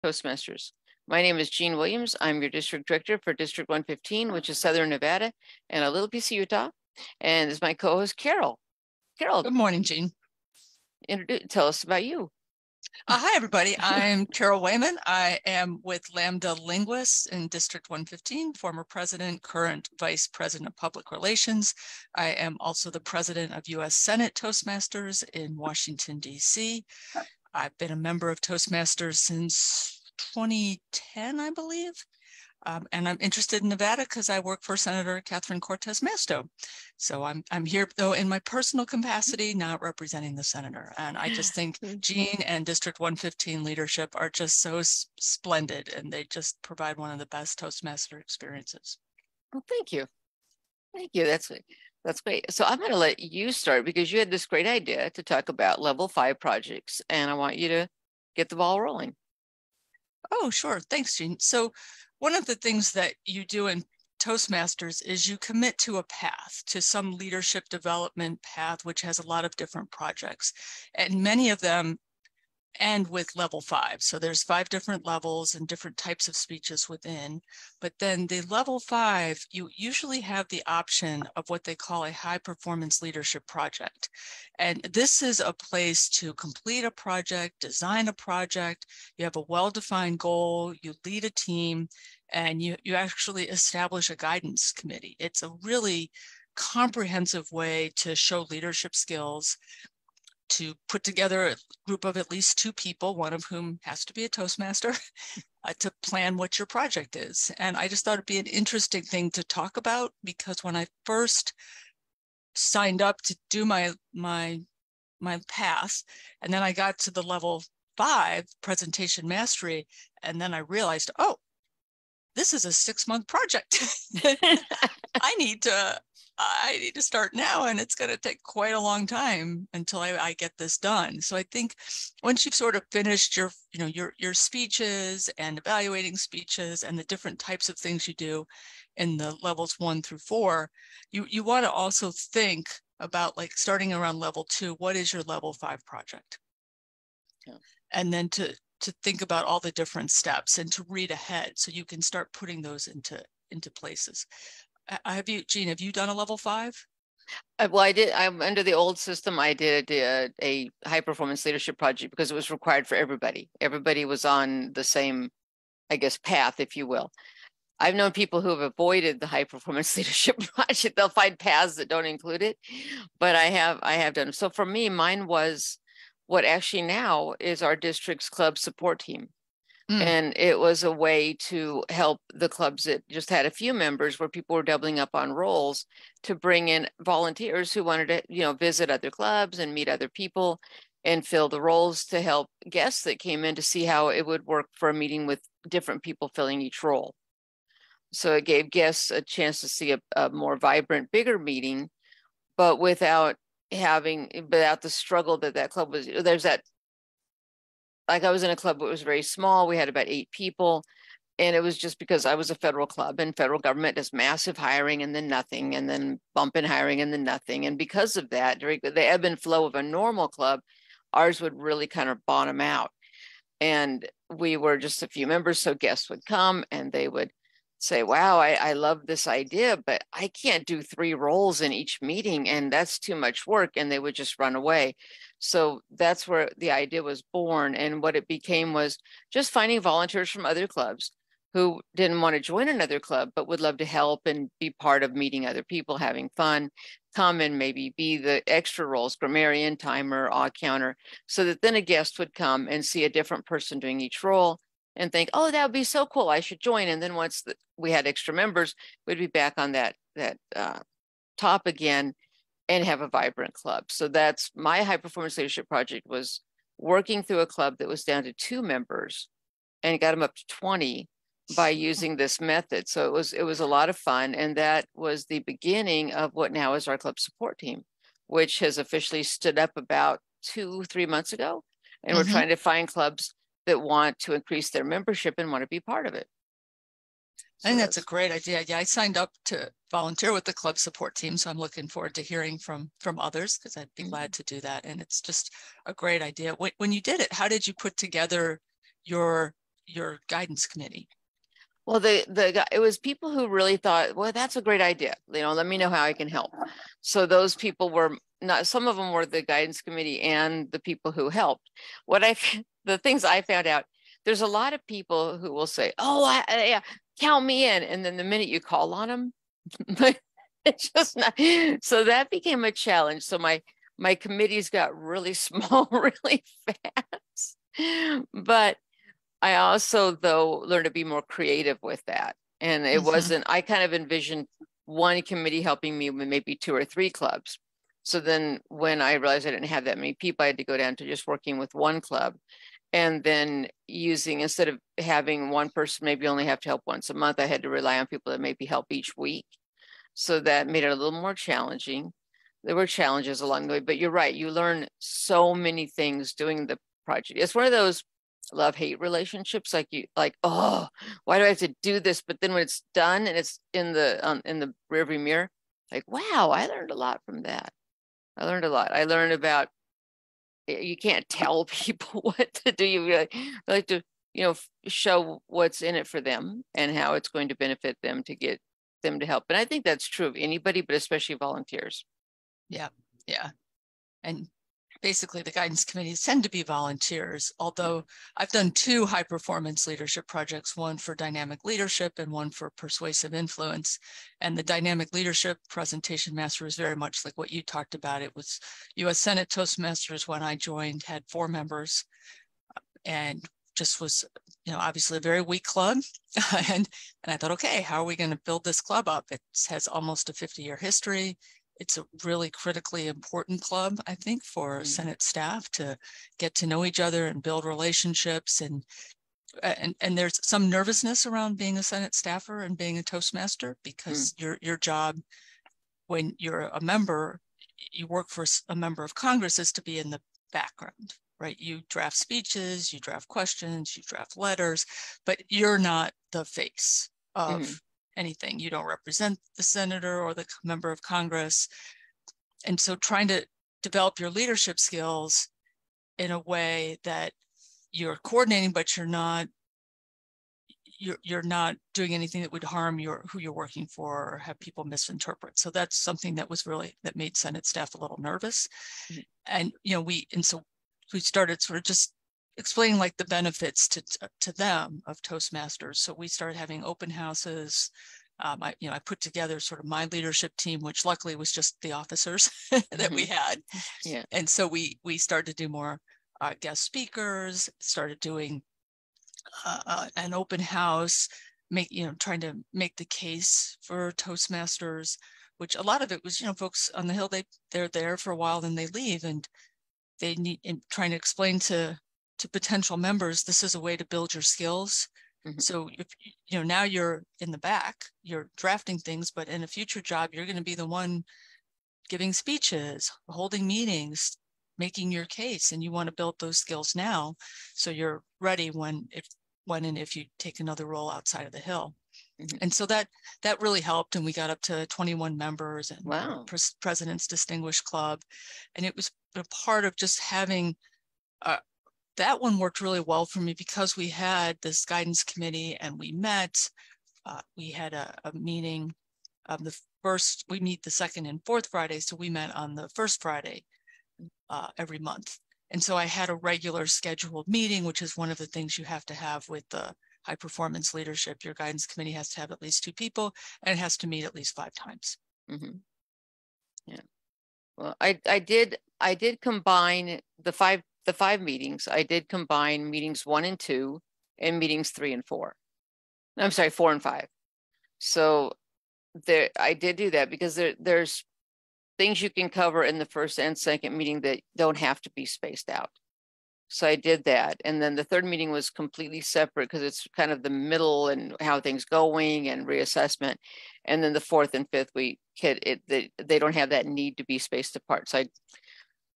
Toastmasters. My name is Jean Williams. I'm your district director for District 115, which is Southern Nevada and a little piece of Utah. And this is my co-host, Carol. Carol. Good morning, Jean. Tell us about you. Hi, everybody. I'm Carol Wayman. I am with Lambda Linguists in District 115, former president, current vice president of public relations. I am also the president of U.S. Senate Toastmasters in Washington, D.C. I've been a member of Toastmasters since 2010, I believe. And I'm interested in Nevada because I work for Senator Catherine Cortez Masto. So I'm here, though, in my personal capacity, not representing the senator. And I just think Jean and District 115 leadership are just so splendid, and they just provide one of the best Toastmaster experiences. Well, thank you. Thank you. That's great. So I'm going to let you start because you had this great idea to talk about level 5 projects, and I want you to get the ball rolling. Oh, sure. Thanks, Jean. So one of the things that you do in Toastmasters is you commit to a path, to some leadership development path, which has a lot of different projects. And many of them end with level 5. So there's 5 different levels and different types of speeches within. But then the level 5, you usually have the option of what they call a high performance leadership project. And this is a place to complete a project, design a project. You have a well-defined goal, you lead a team, and you actually establish a guidance committee. It's a really comprehensive way to show leadership skills, to put together a group of at least 2 people, one of whom has to be a Toastmaster, to plan what your project is. And I just thought it'd be an interesting thing to talk about, because when I first signed up to do my path, and then I got to the level 5, presentation mastery, and then I realized, oh, this is a 6-month project. I need to start now, and it's going to take quite a long time until I get this done. So I think once you've sort of finished your speeches and evaluating speeches and the different types of things you do in the levels 1 through 4, you want to also think about, like, starting around level 2, what is your level 5 project? Yeah. And then to think about all the different steps and to read ahead so you can start putting those into places. Jean, have you done a level 5? Well, I did. I'm under the old system. I did a high performance leadership project because it was required for everybody. Everybody was on the same, I guess, path, if you will. I've known people who have avoided the high performance leadership project. They'll find paths that don't include it, but I have done. So for me, mine was what actually now is our district's club support team. And it was a way to help the clubs that just had a few members, where people were doubling up on roles, to bring in volunteers who wanted to, visit other clubs and meet other people and fill the roles, to help guests that came in to see how it would work for a meeting with different people filling each role. So it gave guests a chance to see a more vibrant, bigger meeting, but without the struggle that club was. There's that. Like, I was in a club that was very small. We had about 8 people. And it was just because I was a federal club, and federal government does massive hiring and then nothing, and then bump in hiring and then nothing. And because of that, during the ebb and flow of a normal club, ours would really kind of bottom out. And we were just a few members. So guests would come and they would say, wow, I love this idea, but I can't do 3 roles in each meeting, and that's too much work. And they would just run away. So that's where the idea was born. And what it became was just finding volunteers from other clubs who didn't want to join another club, but would love to help and be part of meeting other people, having fun, come and maybe be the extra roles, grammarian, timer, odd counter, so that then a guest would come and see a different person doing each role and think, oh, that would be so cool, I should join. And then once we had extra members, we'd be back on that top again and have a vibrant club. So that's my high performance leadership project, was working through a club that was down to 2 members and got them up to 20 by using this method. So it was a lot of fun. And that was the beginning of what now is our club support team, which has officially stood up about 2-3 months ago. And we're trying to find clubs that want to increase their membership and want to be part of it. I think that's a great idea. Yeah, I signed up to volunteer with the club support team, so I'm looking forward to hearing from others, because I'd be glad to do that. And it's just a great idea. When you did it, how did you put together your your guidance committee? Well, it was people who really thought, well, that's a great idea. Let me know how I can help. So those people were not, some of them were the guidance committee and the people who helped. The things I found out, there's a lot of people who will say, oh, yeah, count me in. And then the minute you call on them, it's just not. So that became a challenge. So my committees got really small, really fast. But I also, though, learned to be more creative with that. And it wasn't, I kind of envisioned one committee helping me with maybe 2 or 3 clubs. So then when I realized I didn't have that many people, I had to go down to just working with one club. And then instead of having one person maybe only have to help once a month, I had to rely on people that maybe help each week. So that made it a little more challenging. There were challenges along the way, but you're right. You learn so many things doing the project. It's one of those love-hate relationships. Oh, why do I have to do this? But then when it's done and it's in the rearview mirror, like, wow, I learned a lot from that. I learned a lot. I learned about, you can't tell people what to do. You really like to, show what's in it for them and how it's going to benefit them to get them to help. And I think that's true of anybody, but especially volunteers. Yeah. And basically the guidance committees tend to be volunteers, although I've done 2 high performance leadership projects, one for dynamic leadership and one for persuasive influence. And the dynamic leadership presentation master was very much like what you talked about. It was US Senate Toastmasters when I joined, had 4 members, and just was, obviously a very weak club. and I thought, okay, how are we going to build this club up? It has almost a 50-year history. It's a really critically important club, I think, for Senate staff to get to know each other and build relationships. And there's some nervousness around being a Senate staffer and being a Toastmaster, because your job when you're a member, you work for a member of Congress, is to be in the background, right? You draft speeches, you draft questions, you draft letters, but you're not the face of anything. You don't represent the senator or the member of Congress. And so trying to develop your leadership skills in a way that you're coordinating, but you're not doing anything that would harm who you're working for or have people misinterpret. So that's something that made Senate staff a little nervous. And so we started sort of just explaining like the benefits to them of Toastmasters. So we started having open houses. I put together sort of my leadership team, which luckily was just the officers that we had. Yeah. And so we started to do more guest speakers, started doing an open house, trying to make the case for Toastmasters, which a lot of it was, folks on the Hill, they're there for a while, then they leave, and they need, trying to explain to potential members, this is a way to build your skills. So if now you're in the back, you're drafting things, but in a future job, you're going to be the one giving speeches, holding meetings, making your case, and you want to build those skills now, so you're ready when and if you take another role outside of the Hill. And so that really helped, and we got up to 21 members, and wow. President's Distinguished Club, and it was a part of just having that one worked really well for me, because we had this guidance committee and we met. We had a meeting of we meet the second and fourth Friday, so we met on the first Friday every month. And so I had a regular scheduled meeting, which is one of the things you have to have with the high performance leadership. Your guidance committee has to have at least 2 people, and it has to meet at least 5 times. Yeah. Well, I did combine the 5 meetings. I did combine meetings 1 and 2 and meetings 3 and 4. I'm sorry, 4 and 5. So I did do that, because there's things you can cover in the first and second meeting that don't have to be spaced out. So I did that. And then the third meeting was completely separate, because it's kind of the middle and how things going and reassessment. And then the fourth and fifth week, they don't have that need to be spaced apart. So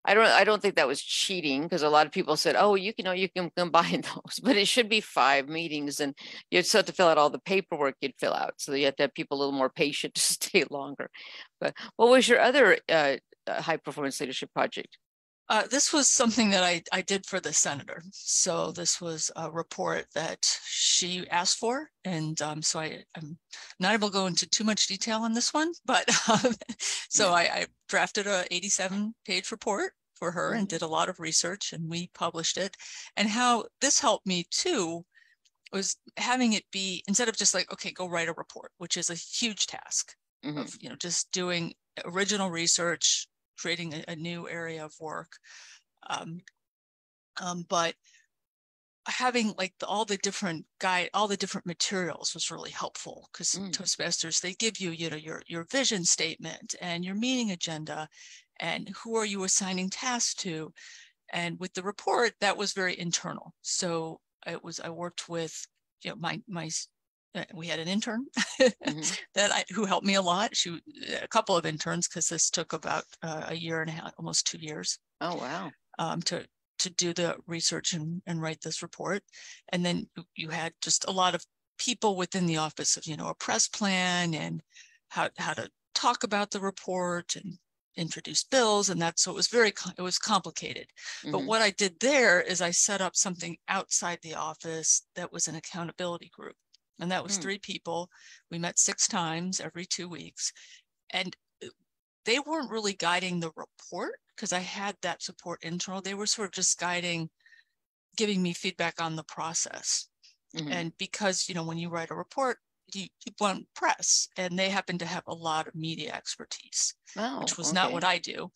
I don't think that was cheating, because a lot of people said, oh, you can combine those, but it should be 5 meetings, and you'd still have to fill out all the paperwork you'd fill out. So you have to have people a little more patient to stay longer. But what was your other high performance leadership project? This was something that I did for the senator. So this was a report that she asked for. And so I'm not able to go into too much detail on this one, but so I drafted a 87-page report for her and did a lot of research, and we published it. And how this helped me too was having it be, instead of just like, okay, go write a report, which is a huge task of, just doing original research, creating a new area of work. But having like all the different materials was really helpful, because Toastmasters, they give you, your vision statement and your meeting agenda and who are you assigning tasks to. And with the report, that was very internal. So I worked with, we had an intern who helped me a lot. A couple of interns, because this took about a year and a half, almost 2 years. Oh, wow. To do the research and write this report. And then you had just a lot of people within the office of, a press plan and how to talk about the report and introduce bills. And so it was complicated. But what I did there is I set up something outside the office that was an accountability group. And that was 3 people. We met 6 times every 2 weeks. And they weren't really guiding the report, because I had that support internal. They were sort of just giving me feedback on the process. And because, when you write a report, you want press, and they happen to have a lot of media expertise, which was not what I do,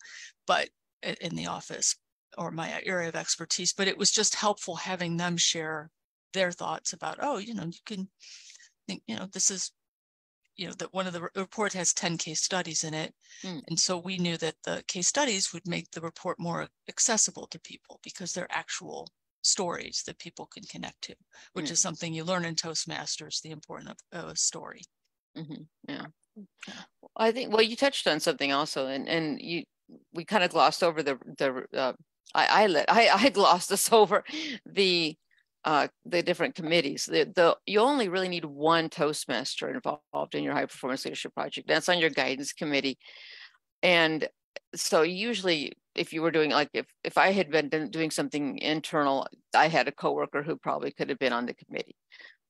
but in the office or my area of expertise. But it was just helpful having them share their thoughts about, you can think, this is, that one of the report has 10 case studies in it. And so we knew that the case studies would make the report more accessible to people, because they're actual stories that people can connect to, which is something you learn in Toastmasters, the importance of a story. Yeah. I think, well, you touched on something also, and we kind of glossed over I glossed us over the different committees. You only really need one Toastmaster involved in your high performance leadership project. That's on your guidance committee. And so usually, if you were doing, like, if I had been doing something internal, I had a coworker who probably could have been on the committee.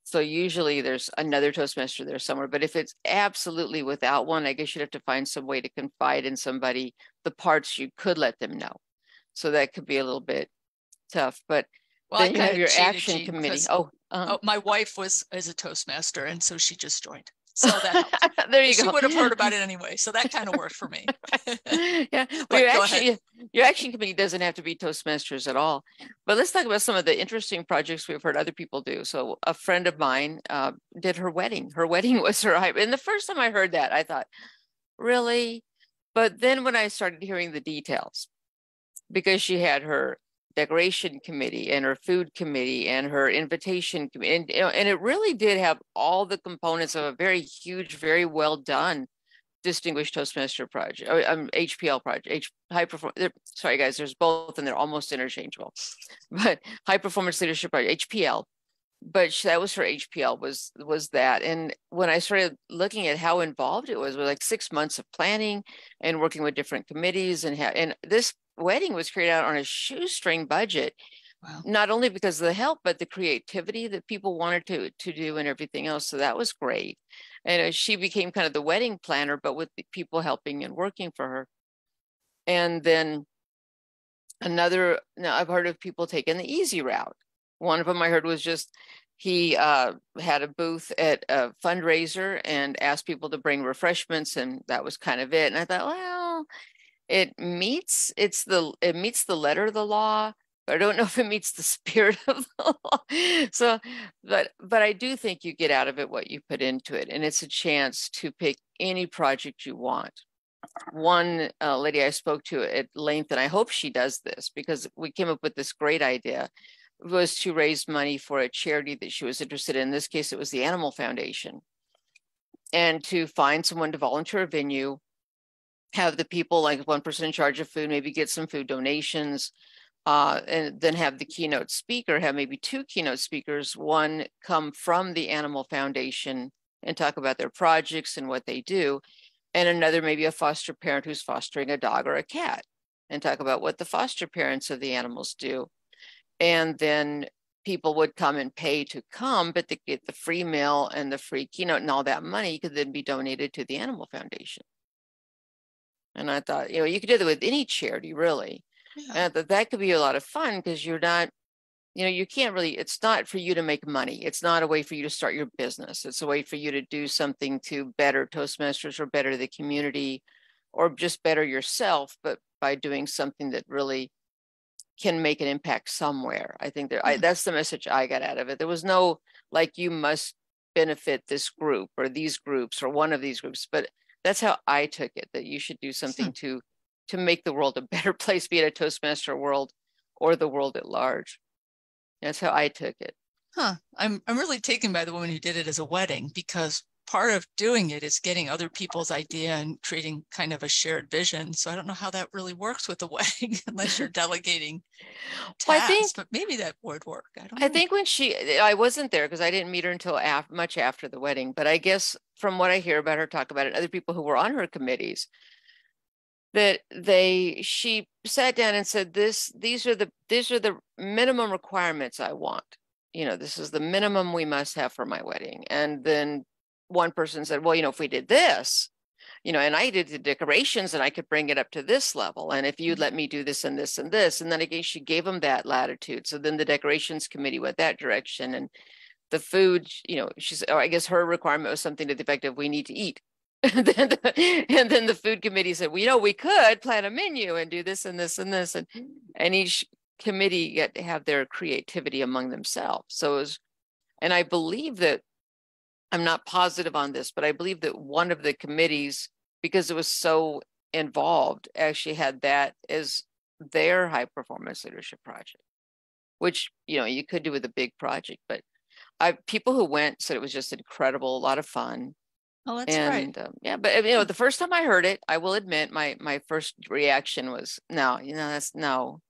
So usually there's another Toastmaster there somewhere. But if it's absolutely without one, I guess you'd have to find some way to confide in somebody the parts you could let them know. So that could be a little bit tough. But then you have your action committee. My wife is a Toastmaster, and so she just joined. So that helped. There you go. She would have heard about it anyway. So that kind of worked for me. Yeah. Well, your action committee doesn't have to be Toastmasters at all. But let's talk about some of the interesting projects we've heard other people do. So a friend of mine did her wedding. Her wedding was her hype. And the first time I heard that, I thought, really? But then when I started hearing the details, because she had her decoration committee and her food committee and her invitation committee, and it really did have all the components of a very huge, very well done distinguished Toastmaster project, HPL project, high performance. Sorry guys, there's both and they're almost interchangeable, but high performance leadership project, HPL. But that was her HPL, was that. And when I started looking at how involved it was like 6 months of planning and working with different committees, and this wedding was created out on a shoestring budget. Wow. Not only because of the help, but the creativity that people wanted to do and everything else. So that was great. And she became kind of the wedding planner, but with the people helping and working for her. And then now I've heard of people taking the easy route. One of them I heard was just, he had a booth at a fundraiser and asked people to bring refreshments, and that was kind of it. And I thought, well, it meets the letter of the law, but I don't know if it meets the spirit of the law. So, but I do think you get out of it what you put into it, and it's a chance to pick any project you want. One lady I spoke to at length, and I hope she does this, because we came up with this great idea, was to raise money for a charity that she was interested in. In this case, it was the Animal Foundation, and to find someone to volunteer a venue, have the people, like one person in charge of food, maybe get some food donations, and then have the keynote speaker, have maybe 2 keynote speakers, one come from the Animal Foundation and talk about their projects and what they do, and another maybe a foster parent who's fostering a dog or a cat. and talk about what the foster parents of the animals do. And then people would come and pay to come, but they get the free meal and the free keynote, and all that money could then be donated to the Animal Foundation. And I thought, you could do that with any charity, really. Yeah. And I thought that could be a lot of fun, because you're not, you can't really, it's not for you to make money. It's not a way for you to start your business. It's a way for you to do something to better Toastmasters or better the community or just better yourself, but by doing something that really can make an impact somewhere. I think that's the message I got out of it. There was no, like, you must benefit this group or these groups or one of these groups, but that's how I took it, that you should do something to make the world a better place, be it a Toastmaster world or the world at large. That's how I took it. I'm really taken by the woman who did it as a wedding, because part of doing it is getting other people's idea and creating kind of a shared vision. So I don't know how that really works with a wedding unless you're delegating tasks, but maybe that would work. I don't know. I think I wasn't there because I didn't meet her until much after the wedding, but I guess from what I hear about her talk about it, other people who were on her committees, that she sat down and said, these are the minimum requirements I want. This is the minimum we must have for my wedding. And then one person said, well, if we did this, and I did the decorations and I could bring it up to this level. And if you'd let me do this and this and this, and then again, she gave them that latitude. So then the decorations committee went that direction, and the food, I guess her requirement was something to the effect of, we need to eat. And then the food committee said, well, we could plan a menu and do this and this and this. And each committee got to have their creativity among themselves. So and I believe that, I'm not positive on this, but I believe that one of the committees, because it was so involved, actually had that as their high performance leadership project, which, you could do with a big project, but people who went said it was just incredible, a lot of fun. Oh, that's right. Yeah, but the first time I heard it, I will admit my first reaction was no, that's no.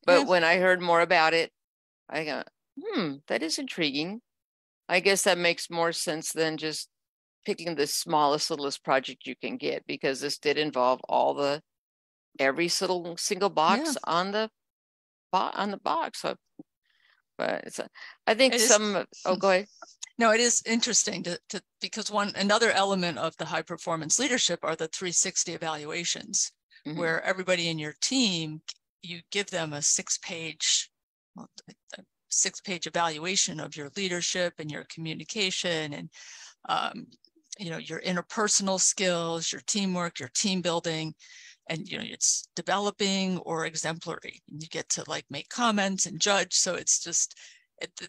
But when I heard more about it, I go, that is intriguing. I guess that makes more sense than just picking the smallest, littlest project you can get, because this did involve every single box on the box. So, but I think go ahead. No, it is interesting because another element of the high performance leadership are the 360 evaluations, where everybody in your team, you give them a 6-page evaluation of your leadership and your communication and your interpersonal skills, your teamwork, your team building, and it's developing or exemplary. And you get to make comments and judge. So it's just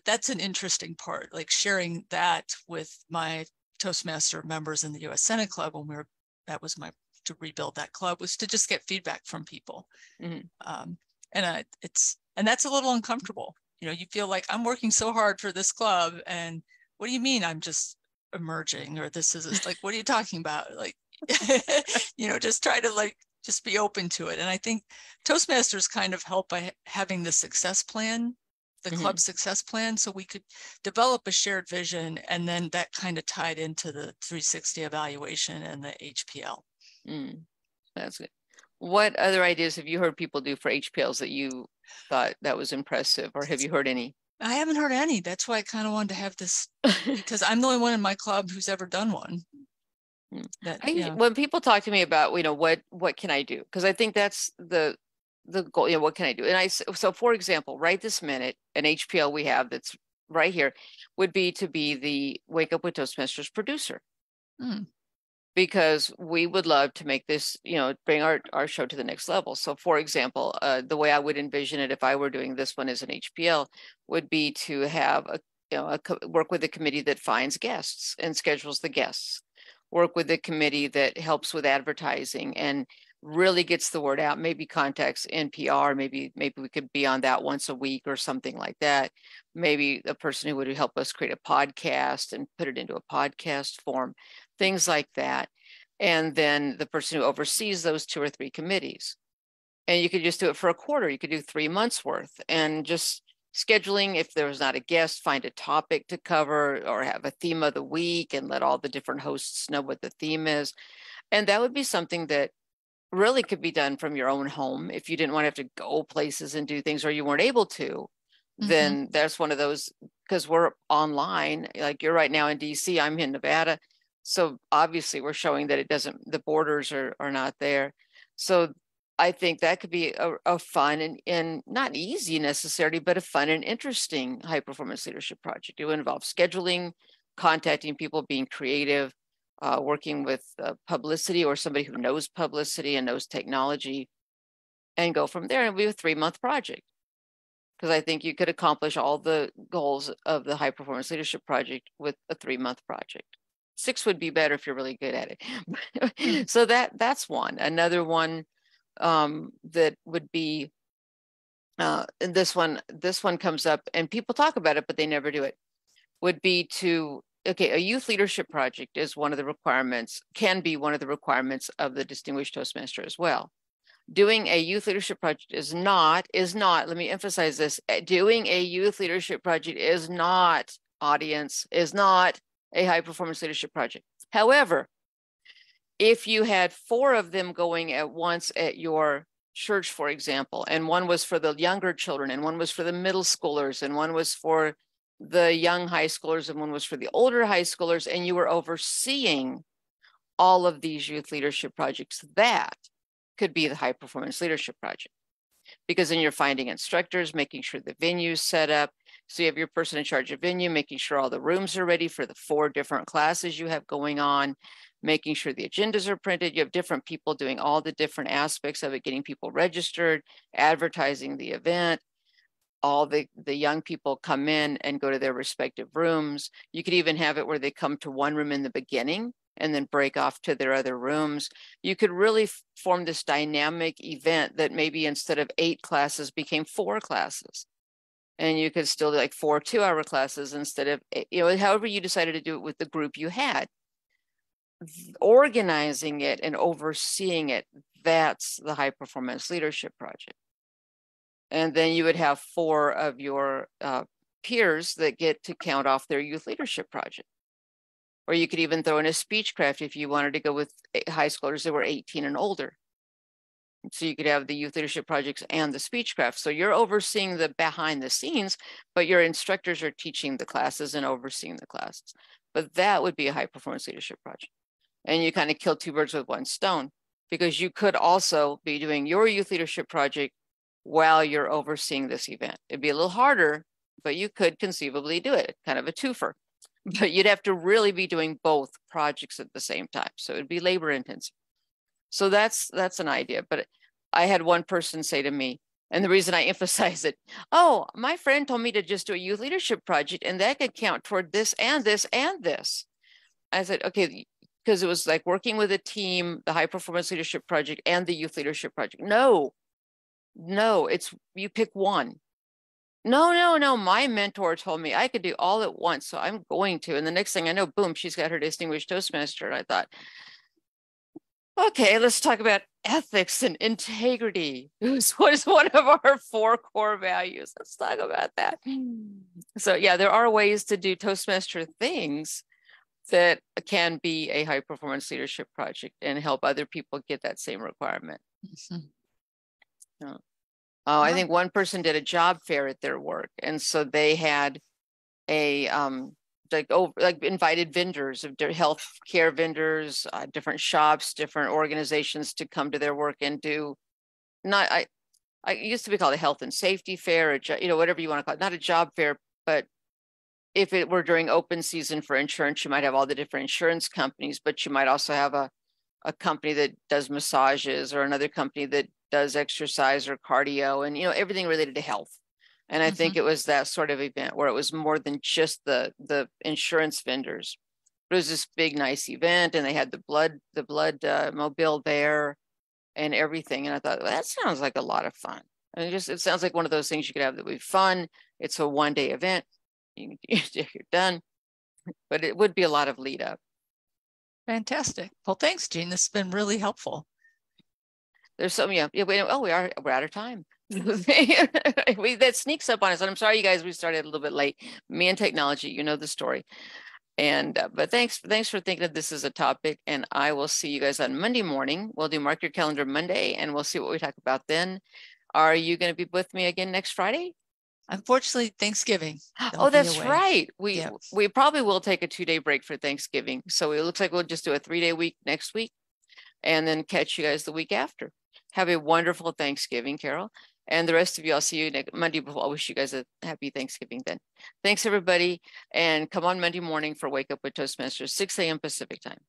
that's an interesting part, sharing that with my Toastmaster members in the U.S. Senate Club to rebuild that club, was to just get feedback from people. And that's a little uncomfortable. You feel like, I'm working so hard for this club, and what do you mean I'm just emerging, or this is what are you talking about? Just try to just be open to it. And I think Toastmasters kind of help by having the success plan, the club success plan, so we could develop a shared vision, and then that kind of tied into the 360 evaluation and the HPL. That's good. What other ideas have you heard people do for HPLs that you thought that was impressive, or have you heard any? I haven't heard any. That's why I kind of wanted to have this, because I'm the only one in my club who's ever done one. When people talk to me about, what can I do? Because I think that's the goal. What can I do? And so for example, right this minute, an HPL we have that's right here would be to be the Wake Up with Toastmasters producer. Because we would love to make this, bring our show to the next level. So for example, the way I would envision it if I were doing this one as an HPL would be to have work with a committee that finds guests and schedules the guests, work with a committee that helps with advertising and really gets the word out, maybe contacts NPR, maybe we could be on that once a week or something like that. Maybe a person who would help us create a podcast and put it into a podcast form, things like that. And then the person who oversees those 2 or 3 committees. And you could just do it for a quarter. You could do 3 months worth, and just scheduling, if there was not a guest, find a topic to cover or have a theme of the week and let all the different hosts know what the theme is. And that would be something that really could be done from your own home. If you didn't want to have to go places and do things, or you weren't able to, then that's one of those, because we're online, like you're right now in DC, I'm in Nevada. So obviously we're showing that it doesn't, the borders are not there. So I think that could be a fun and not easy necessarily, but a fun and interesting high performance leadership project. It would involve scheduling, contacting people, being creative, working with publicity or somebody who knows publicity and knows technology, and go from there. And it'll be a 3-month project, because I think you could accomplish all the goals of the high performance leadership project with a 3-month project. 6 would be better if you're really good at it. So that's one. Another one that would be, and this one comes up and people talk about it, but they never do it, would be okay, a youth leadership project is one of the requirements, can be one of the requirements of the Distinguished Toastmaster as well. Doing a youth leadership project is not, let me emphasize this, doing a youth leadership project is not a high performance leadership project. However, if you had 4 of them going at once at your church, for example, and one was for the younger children, and one was for the middle schoolers, and one was for the young high schoolers, and one was for the older high schoolers, and you were overseeing all of these youth leadership projects, that could be the high performance leadership project. Because then you're finding instructors, making sure the venue's set up. So you have your person in charge of venue, making sure all the rooms are ready for the 4 different classes you have going on, making sure the agendas are printed. You have different people doing all the different aspects of it, getting people registered, advertising the event. All the young people come in and go to their respective rooms. You could even have it where they come to one room in the beginning and then break off to their other rooms. You could really form this dynamic event that maybe instead of 8 classes became 4 classes. And you could still do like 4 2-hour classes instead of, however you decided to do it with the group you had. Organizing it and overseeing it, that's the high performance leadership project. And then you would have 4 of your peers that get to count off their youth leadership project. Or you could even throw in a speechcraft if you wanted to go with high schoolers that were 18 and older. So you could have the youth leadership projects and the speechcraft. So you're overseeing the behind the scenes, but your instructors are teaching the classes and overseeing the classes. But that would be a high performance leadership project. And you kind of kill 2 birds with 1 stone, because you could also be doing your youth leadership project while you're overseeing this event. It'd be a little harder, but you could conceivably do it, kind of a twofer. But you'd have to really be doing both projects at the same time. So it'd be labor intensive. So that's an idea. But I had one person say to me, and the reason I emphasize it, oh, my friend told me to just do a youth leadership project and that could count toward this and this and this. I said, okay, because it was like working with a team, the high performance leadership project and the youth leadership project. No, it's you pick one. No. My mentor told me I could do all at once, so I'm going to. And the next thing I know, boom, she's got her Distinguished Toastmaster. And I thought, okay, let's talk about ethics and integrity. What is one of our 4 core values? Let's talk about that. So yeah, there are ways to do Toastmaster things that can be a high performance leadership project and help other people get that same requirement. I think one person did a job fair at their work, and so they had a invited vendors of health care vendors, different shops, different organizations to come to their work and do I used to be called a health and safety fair, or whatever you want to call it, not a job fair, but if it were during open season for insurance, you might have all the different insurance companies, but you might also have a company that does massages, or another company that does exercise or cardio, and everything related to health. And I think it was that sort of event where it was more than just the insurance vendors. It was this big, nice event, and they had the blood mobile there and everything. And I thought, well, that sounds like a lot of fun. And it sounds like one of those things you could have that would be fun. It's a 1-day event. You're done, but it would be a lot of lead up. Fantastic. Well, thanks, Jean. This has been really helpful. There's some, we're out of time. That sneaks up on us. And I'm sorry, you guys, we started a little bit late. Me and technology, you know the story. And but thanks for thinking of this as a topic. And I will see you guys on Monday morning. We'll do Mark Your Calendar Monday, and we'll see what we talk about then. Are you going to be with me again next Friday? Unfortunately, Thanksgiving. Oh, that's right. We probably will take a 2-day break for Thanksgiving. So it looks like we'll just do a 3-day week next week and then catch you guys the week after. Have a wonderful Thanksgiving, Carol. And the rest of you, I'll see you next Monday. I'll wish you guys a happy Thanksgiving then. Thanks, everybody. And come on Monday morning for Wake Up with Toastmasters, 6 a.m. Pacific time.